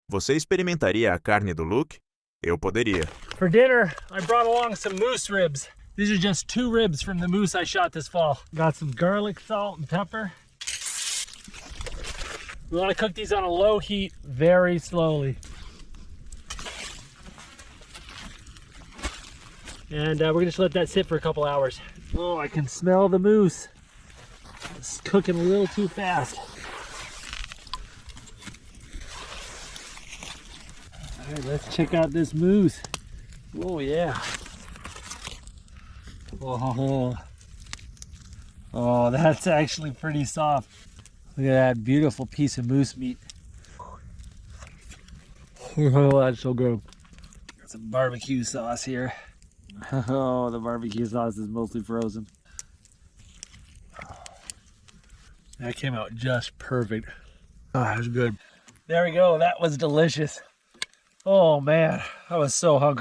Você experimentaria a carne do Luke? Eu poderia. For dinner, I brought along some moose ribs. These are just 2 ribs from the moose I shot this fall. Got some garlic, salt, and pepper. We want to cook these on a low heat very slowly. And we're gonna just let that sit for a couple hours. Oh, I can smell the moose. It's cooking a little too fast. All right, let's check out this moose. Oh yeah. Oh, that's actually pretty soft. Look at that beautiful piece of moose meat. Oh, that's so good. Got some barbecue sauce here. Oh, the barbecue sauce is mostly frozen. That came out just perfect. Oh, that was good. There we go. That was delicious. Oh man, I was so hungry.